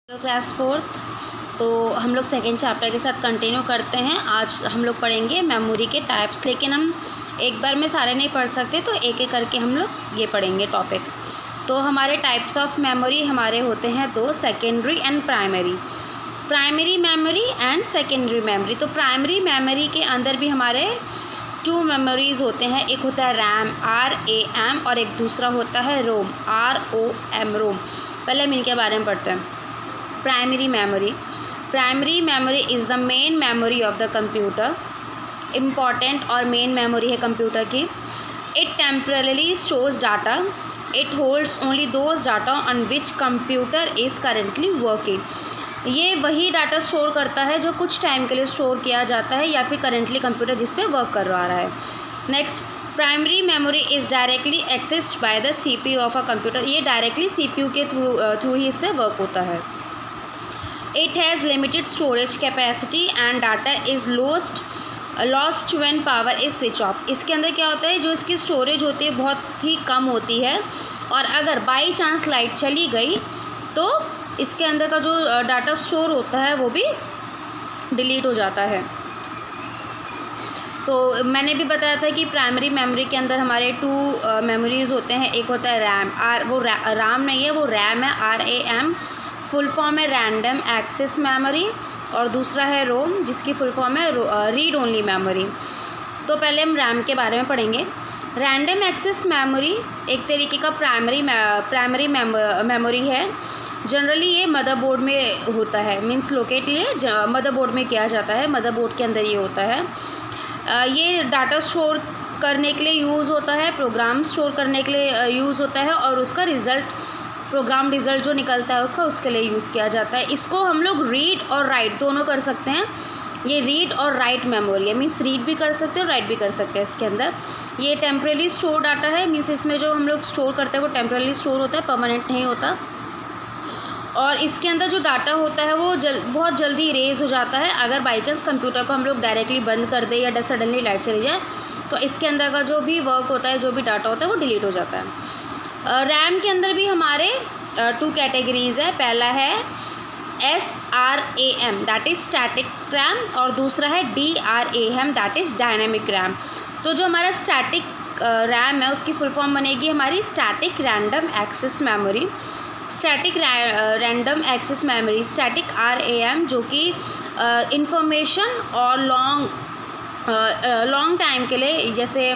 Hello class fourth. तो हम लोग सेकेंड चैप्टर के साथ कंटिन्यू करते हैं। आज हम लोग पढ़ेंगे मेमोरी के टाइप्स, लेकिन हम एक बार में सारे नहीं पढ़ सकते, तो एक एक करके हम लोग ये पढ़ेंगे टॉपिक्स। तो हमारे टाइप्स ऑफ मेमोरी हमारे होते हैं दो, secondary and primary. Primary memory and secondary memory. तो प्राइमरी मेमोरी के अंदर भी हमारे टू मेमोरीज़ होते हैं, एक होता है रैम RAM और एक दूसरा होता है रोम ROM रोम। पहले हम इनके बारे में पढ़ते हैं। Primary memory is the main memory of the computer. Important और मेन मेमोरी है कंप्यूटर की। It temporarily stores data. It holds only those data on which computer is currently working. ये वही डाटा स्टोर करता है जो कुछ टाइम के लिए स्टोर किया जाता है या फिर करेंटली कंप्यूटर जिस पे वर्क कर रहा है। Next, primary memory is directly accessed by the CPU of a computer. ये डायरेक्टली CPU के थ्रू ही इससे वर्क होता है। It has limited storage capacity and data is lost when power is switch off। इसके अंदर क्या होता है, जो इसकी स्टोरेज होती है बहुत ही कम होती है, और अगर बाई चांस लाइट चली गई तो इसके अंदर का जो डाटा स्टोर होता है वो भी डिलीट हो जाता है। तो मैंने भी बताया था कि प्राइमरी मेमोरी के अंदर हमारे टू मेमोरीज़ होते हैं। एक होता है रैम, वो राम नहीं है, वो रैम है RAM, फुल फॉर्म है रैंडम एक्सेस मेमोरी, और दूसरा है रोम जिसकी फुल फॉर्म है रीड ओनली मेमोरी। तो पहले हम रैम के बारे में पढ़ेंगे। रैंडम एक्सेस मेमोरी एक तरीके का प्राइमरी मेमोरी है। जनरली ये मदरबोर्ड में होता है, मींस लोकेट ये मदरबोर्ड में किया जाता है, मदरबोर्ड के अंदर ये होता है। ये डाटा स्टोर करने के लिए यूज़ होता है, प्रोग्राम स्टोर करने के लिए यूज़ होता है, और उसका प्रोग्राम रिज़ल्ट जो निकलता है उसके लिए यूज़ किया जाता है। इसको हम लोग रीड और राइट दोनों कर सकते हैं। ये रीड और राइट मेमोरी है, मीन्स रीड भी कर सकते हैं और राइट भी कर सकते हैं इसके अंदर। ये टेम्परेरी स्टोर डाटा है, मीन्स इसमें जो हम लोग स्टोर करते हैं वो टेम्परेरी स्टोर होता है, परमानेंट नहीं होता। और इसके अंदर जो डाटा होता है वो बहुत जल्दी इरेज हो जाता है। अगर बाई चांस कंप्यूटर को हम लोग डायरेक्टली बंद कर दें या सडनली लाइट चली जाए तो इसके अंदर का जो भी वर्क होता है, जो भी डाटा होता है वो डिलीट हो जाता है। रैम के अंदर भी हमारे टू कैटेगरीज़ है। पहला है SRAM that is static RAM, और दूसरा है DRAM that is dynamic RAM. तो जो हमारा स्टैटिक रैम है उसकी फुल फॉर्म बनेगी हमारी static random access memory. Static random access memory static RAM, जो कि इंफॉर्मेशन और लॉन्ग टाइम के लिए, जैसे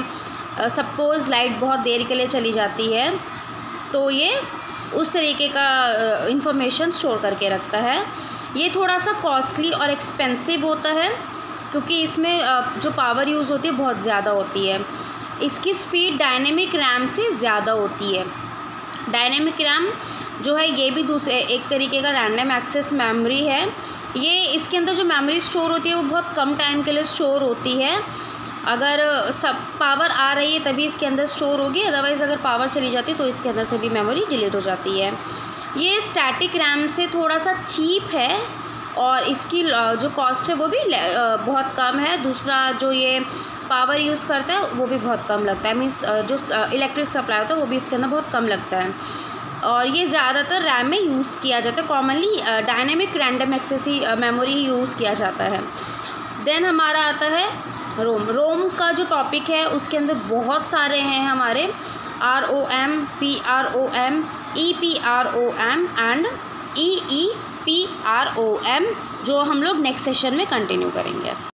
सपोज़ लाइट बहुत देर के लिए चली जाती है तो ये उस तरीके का इंफॉर्मेशन स्टोर करके रखता है। ये थोड़ा सा कॉस्टली और एक्सपेंसिव होता है क्योंकि इसमें जो पावर यूज़ होती है बहुत ज़्यादा होती है। इसकी स्पीड डायनेमिक रैम से ज़्यादा होती है। डायनेमिक रैम जो है ये भी दूसरे एक तरीके का रैंडम एक्सेस मेमोरी है। ये इसके अंदर जो मेमोरी स्टोर होती है वो बहुत कम टाइम के लिए स्टोर होती है। अगर सब पावर आ रही है तभी इसके अंदर स्टोर होगी, अदरवाइज़ अगर पावर चली जाती है तो इसके अंदर से भी मेमोरी डिलीट हो जाती है। ये स्टैटिक रैम से थोड़ा सा चीप है और इसकी जो कॉस्ट है वो भी बहुत कम है। दूसरा जो ये पावर यूज़ करता है वो भी बहुत कम लगता है, मीन्स जो इलेक्ट्रिक सप्लाई होता है वो भी इसके अंदर बहुत कम लगता है। और ये ज़्यादातर रैम में यूज़ किया जाता है। कॉमनली डायनेमिक रैंडम एक्सेस ही मेमोरी ही यूज़ किया जाता है। देन हमारा आता है रोम का जो टॉपिक है उसके अंदर बहुत सारे हैं हमारे ROM, PROM, EPROM and EEPROM, जो हम लोग नेक्स्ट सेशन में कंटिन्यू करेंगे।